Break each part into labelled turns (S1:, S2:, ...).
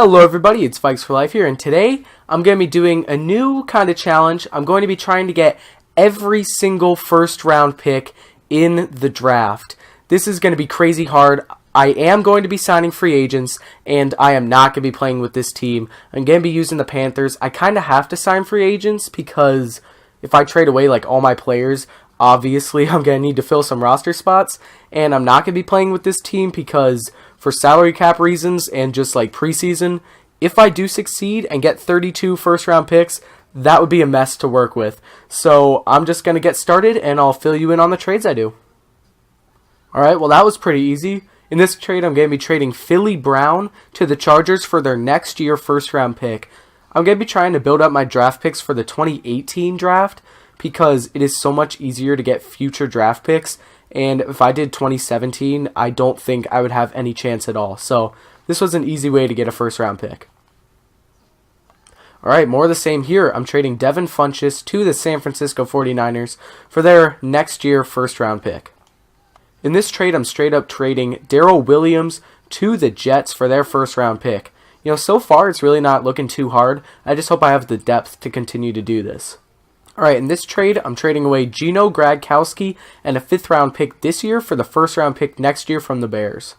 S1: Hello everybody, it's Vikes for Life here, and today I'm going to be doing a new kind of challenge. I'm going to be trying to get every single first round pick in the draft. This is going to be crazy hard. I am going to be signing free agents, and I am not going to be playing with this team. I'm going to be using the Panthers. I kind of have to sign free agents because if I trade away like all my players, obviously I'm going to need to fill some roster spots, and I'm not going to be playing with this team because for salary cap reasons and just like preseason, if I do succeed and get 32 first round picks, that would be a mess to work with. So I'm just going to get started and I'll fill you in on the trades I do. Alright, well that was pretty easy. In this trade, I'm going to be trading Philly Brown to the Chargers for their next year first round pick. I'm going to be trying to build up my draft picks for the 2018 draft because it is so much easier to get future draft picks. And if I did 2017, I don't think I would have any chance at all. So this was an easy way to get a first round pick. Alright, more of the same here. I'm trading Devin Funchess to the San Francisco 49ers for their next year first round pick. In this trade, I'm straight up trading Darrell Williams to the Jets for their first round pick. You know, so far it's really not looking too hard. I just hope I have the depth to continue to do this. Alright, in this trade, I'm trading away Gino Gradkowski and a 5th round pick this year for the first round pick next year from the Bears.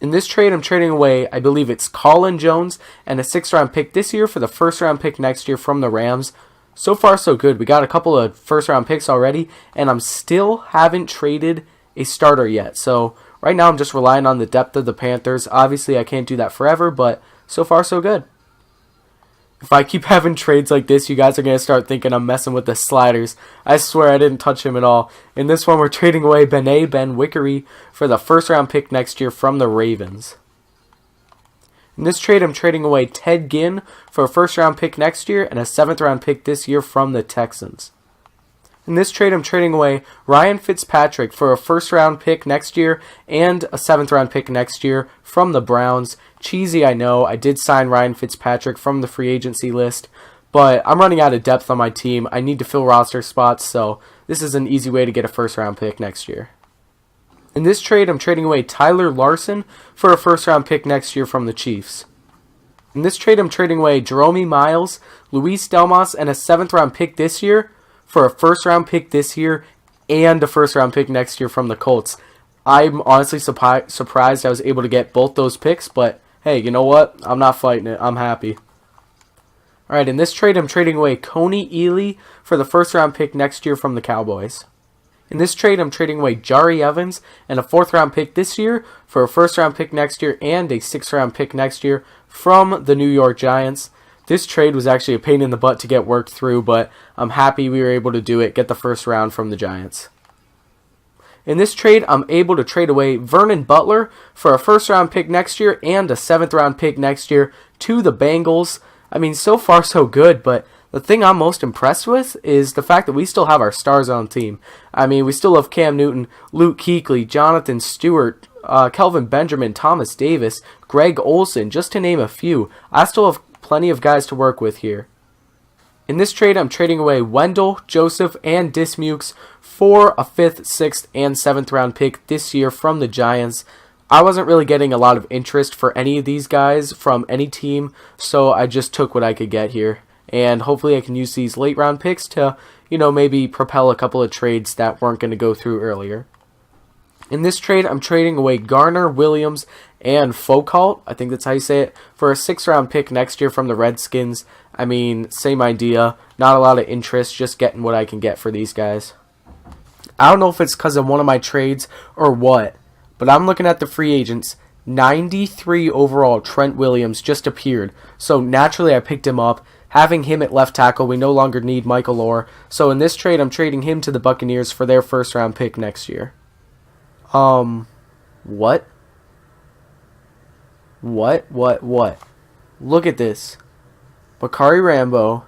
S1: In this trade, I'm trading away, I believe it's Colin Jones and a 6th round pick this year for the first round pick next year from the Rams. So far, so good. We got a couple of first round picks already, and I'm still haven't traded a starter yet. So right now, I'm just relying on the depth of the Panthers. Obviously, I can't do that forever, but so far, so good. If I keep having trades like this, you guys are going to start thinking I'm messing with the sliders. I swear I didn't touch him at all. In this one, we're trading away Ben Wickery for the first round pick next year from the Ravens. In this trade, I'm trading away Ted Ginn for a first round pick next year and a 7th round pick this year from the Texans. In this trade, I'm trading away Ryan Fitzpatrick for a first round pick next year and a 7th round pick next year from the Browns. Cheesy, I know. I did sign Ryan Fitzpatrick from the free agency list, but I'm running out of depth on my team. I need to fill roster spots, so this is an easy way to get a first round pick next year. In this trade, I'm trading away Tyler Larson for a first round pick next year from the Chiefs. In this trade, I'm trading away Jerome Miles, Luis Delmas, and a 7th round pick this year for a first round pick this year and a first round pick next year from the Colts. I'm honestly surprised I was able to get both those picks, but hey, you know what? I'm not fighting it. I'm happy. Alright, in this trade, I'm trading away Coney Ely for the first round pick next year from the Cowboys. In this trade, I'm trading away Jari Evans and a 4th round pick this year for a first round pick next year and a 6th round pick next year from the New York Giants. This trade was actually a pain in the butt to get worked through, but I'm happy we were able to do it, get the first round from the Giants. In this trade, I'm able to trade away Vernon Butler for a first round pick next year and a 7th round pick next year to the Bengals. I mean, so far so good, but the thing I'm most impressed with is the fact that we still have our stars on team. I mean, we still have Cam Newton, Luke Kuechly, Jonathan Stewart, Kelvin Benjamin, Thomas Davis, Greg Olsen, just to name a few. I still have plenty of guys to work with here. In this trade, I'm trading away Wendell, Joseph, and Dismukes for a 5th, 6th, and 7th round pick this year from the Giants. I wasn't really getting a lot of interest for any of these guys from any team, so I just took what I could get here. And hopefully I can use these late round picks to, maybe propel a couple of trades that weren't going to go through earlier. In this trade, I'm trading away Garner, Williams, and Foucault, I think that's how you say it, for a 6th round pick next year from the Redskins. I mean, same idea. Not a lot of interest, just getting what I can get for these guys. I don't know if it's because of one of my trades or what, but I'm looking at the free agents. 93 overall Trent Williams just appeared, so naturally I picked him up. Having him at left tackle, we no longer need Michael Orr, so in this trade, I'm trading him to the Buccaneers for their first round pick next year. What? What? Look at this. Bakari Rambo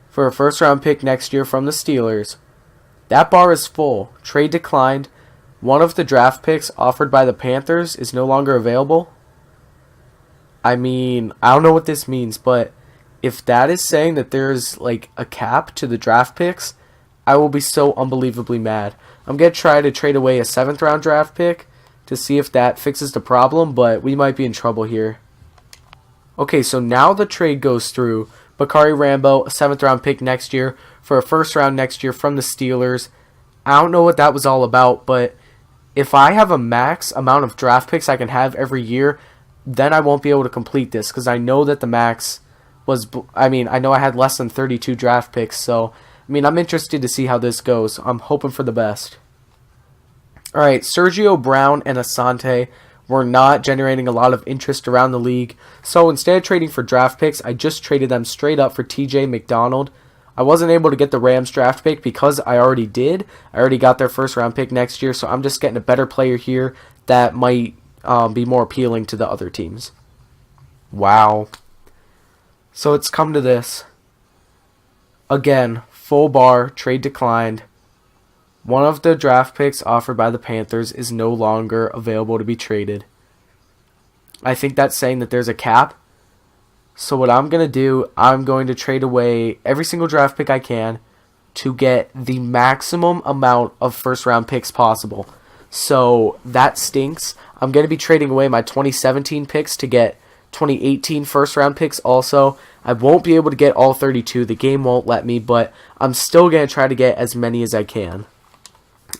S1: for a first round pick next year from the Steelers. That bar is full. Trade declined. One of the draft picks offered by the Panthers is no longer available. I mean, I don't know what this means, but if that is saying that there's like a cap to the draft picks, I will be so unbelievably mad. I'm going to try to trade away a 7th round draft pick to see if that fixes the problem, but we might be in trouble here. Okay, so now the trade goes through. Bakari Rambo, a 7th round pick next year for a 1st round next year from the Steelers. I don't know what that was all about, but if I have a max amount of draft picks I can have every year, then I won't be able to complete this because I know that the max was, I know I had less than 32 draft picks, so, I'm interested to see how this goes. I'm hoping for the best. Alright, Sergio Brown and Asante were not generating a lot of interest around the league, so instead of trading for draft picks, I just traded them straight up for TJ McDonald. I wasn't able to get the Rams draft pick because I already did. I already got their 1st round pick next year, so I'm just getting a better player here that might be more appealing to the other teams. Wow. So it's come to this. Again, full bar, trade declined. One of the draft picks offered by the Panthers is no longer available to be traded. I think that's saying that there's a cap. So what I'm going to do, I'm going to trade away every single draft pick I can to get the maximum amount of 1st round picks possible. So that stinks. I'm going to be trading away my 2017 picks to get 2018 1st round picks also. I won't be able to get all 32. The game won't let me, but I'm still going to try to get as many as I can.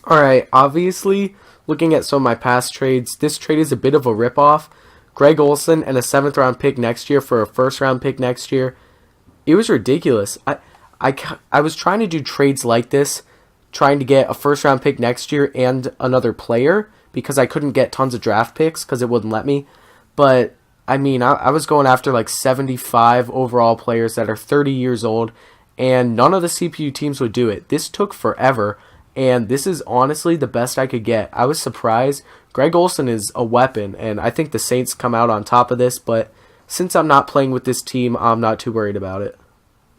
S1: Alright, obviously, looking at some of my past trades, this trade is a bit of a ripoff. Greg Olsen and a 7th round pick next year for a 1st round pick next year. It was ridiculous. I was trying to do trades like this, trying to get a 1st round pick next year and another player because I couldn't get tons of draft picks because it wouldn't let me. But, I was going after like 75 overall players that are 30 years old, and none of the CPU teams would do it. This took forever. And this is honestly the best I could get. I was surprised. Greg Olsen is a weapon, and I think the Saints come out on top of this, but since I'm not playing with this team, I'm not too worried about it.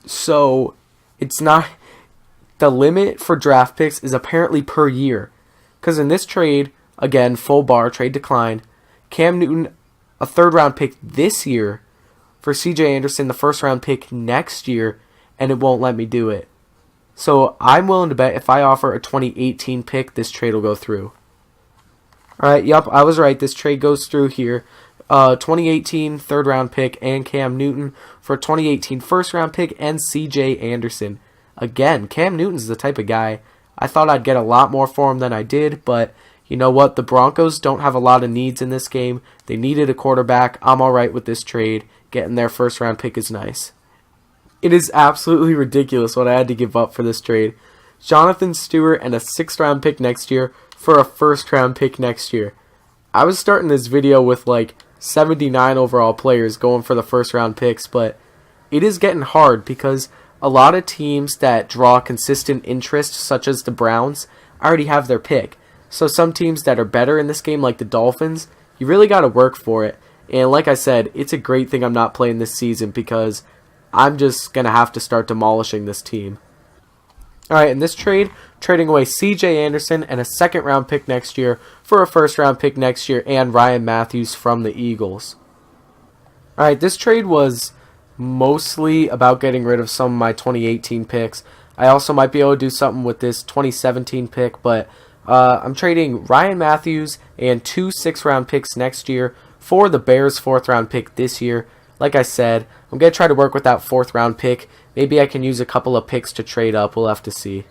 S1: So, it's not... The limit for draft picks is apparently per year. Because in this trade, again, full bar, trade declined, Cam Newton, a 3rd round pick this year, for CJ Anderson, the 1st round pick next year, and it won't let me do it. So I'm willing to bet if I offer a 2018 pick, this trade will go through. Alright, yep, I was right. This trade goes through here. 2018 3rd round pick and Cam Newton for a 2018 1st round pick and CJ Anderson. Again, Cam Newton's the type of guy. I thought I'd get a lot more for him than I did, but you know what? The Broncos don't have a lot of needs in this game. They needed a quarterback. I'm alright with this trade. Getting their 1st round pick is nice. It is absolutely ridiculous what I had to give up for this trade. Jonathan Stewart and a 6th round pick next year for a 1st round pick next year. I was starting this video with like 79 overall players going for the 1st round picks, but it is getting hard because a lot of teams that draw consistent interest, such as the Browns, already have their pick. So some teams that are better in this game, like the Dolphins, you really got to work for it. And like I said, it's a great thing I'm not playing this season because I'm just going to have to start demolishing this team. Alright, in this trade, trading away CJ Anderson and a 2nd round pick next year for a 1st round pick next year and Ryan Matthews from the Eagles. Alright, this trade was mostly about getting rid of some of my 2018 picks. I also might be able to do something with this 2017 pick, but I'm trading Ryan Matthews and 2 6th round picks next year for the Bears 4th round pick this year. Like I said, I'm going to try to work with that 4th round pick. Maybe I can use a couple of picks to trade up. We'll have to see.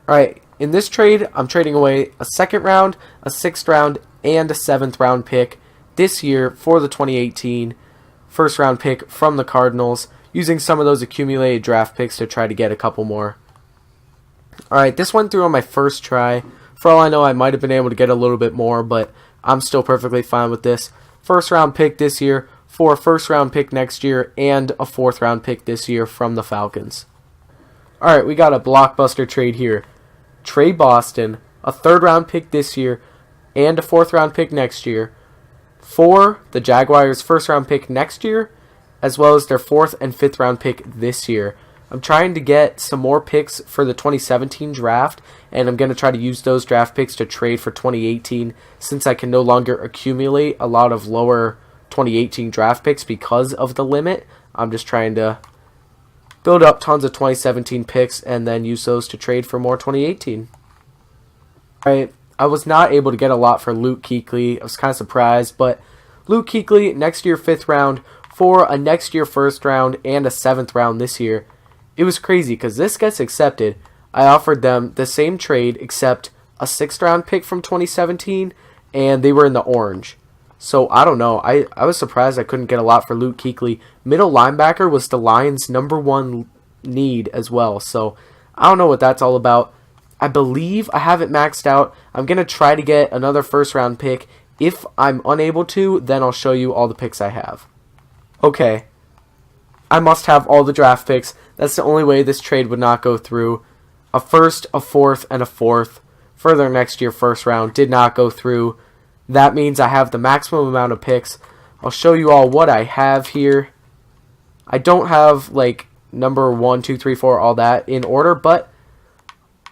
S1: Alright, in this trade, I'm trading away a 2nd round, a 6th round, and a 7th round pick this year for the 2018 1st round pick from the Cardinals, using some of those accumulated draft picks to try to get a couple more. Alright, this went through on my first try. For all I know, I might have been able to get a little bit more, but I'm still perfectly fine with this. 1st round pick this year for a 1st round pick next year and a 4th round pick this year from the Falcons. Alright, we got a blockbuster trade here. Trey Boston, a 3rd round pick this year and a 4th round pick next year for the Jaguars' 1st round pick next year, as well as their 4th and 5th round pick this year. I'm trying to get some more picks for the 2017 draft, and I'm going to try to use those draft picks to trade for 2018 since I can no longer accumulate a lot of lower 2018 draft picks because of the limit. I'm just trying to build up tons of 2017 picks and then use those to trade for more 2018. Alright, I was not able to get a lot for Luke Kuechly. I was kind of surprised, but Luke Kuechly, next year 5th round for a next year first round and a 7th round this year. It was crazy because this gets accepted. I offered them the same trade except a 6th round pick from 2017, and they were in the orange. So I don't know. I was surprised I couldn't get a lot for Luke Kuechly. Middle linebacker was the Lions' #1 need as well. So I don't know what that's all about. I believe I have it maxed out. I'm going to try to get another first round pick. If I'm unable to, then I'll show you all the picks I have. Okay. I must have all the draft picks. That's the only way this trade would not go through. A 1st, a 4th, and a 4th for their next year first round did not go through. That means I have the maximum amount of picks. I'll show you all what I have here. I don't have like number 1, 2, 3, 4, all that in order, but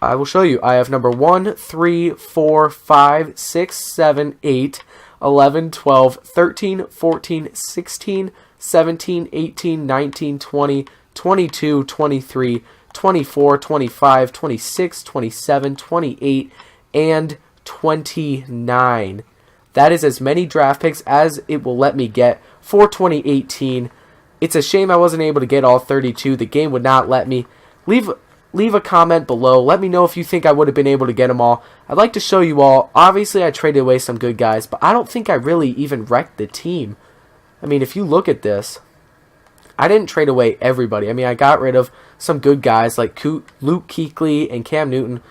S1: I will show you. I have number 1, 3, 4, 5, 6, 7, 8, 11, 12, 13, 14, 16, 17, 18, 19, 20, 22, 23, 24, 25, 26, 27, 28, and 29. That is as many draft picks as it will let me get for 2018. It's a shame I wasn't able to get all 32. The game would not let me. Leave a comment below. Let me know if you think I would have been able to get them all. I'd like to show you all. Obviously, I traded away some good guys, but I don't think I really even wrecked the team. I mean, if you look at this, I didn't trade away everybody. I mean, I got rid of some good guys like Luke Kuechly and Cam Newton.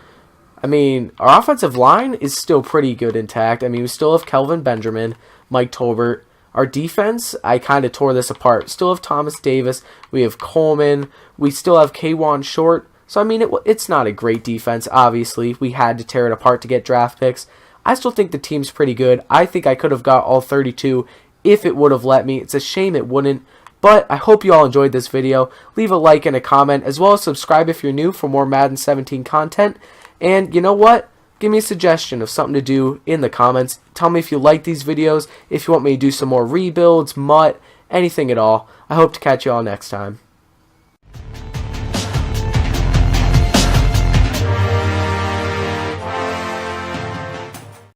S1: I mean, our offensive line is still pretty good intact. I mean, we still have Kelvin Benjamin, Mike Tolbert. Our defense, I kind of tore this apart. Still have Thomas Davis. We have Coleman. We still have K'Wan Short. So, I mean, it's not a great defense, obviously. We had to tear it apart to get draft picks. I still think the team's pretty good. I think I could have got all 32 if it would have let me. It's a shame it wouldn't. But I hope you all enjoyed this video. Leave a like and a comment, as well as subscribe if you're new for more Madden 17 content. And you know what? Give me a suggestion of something to do in the comments. Tell me if you like these videos, if you want me to do some more rebuilds, MUT, anything at all. I hope to catch you all next time.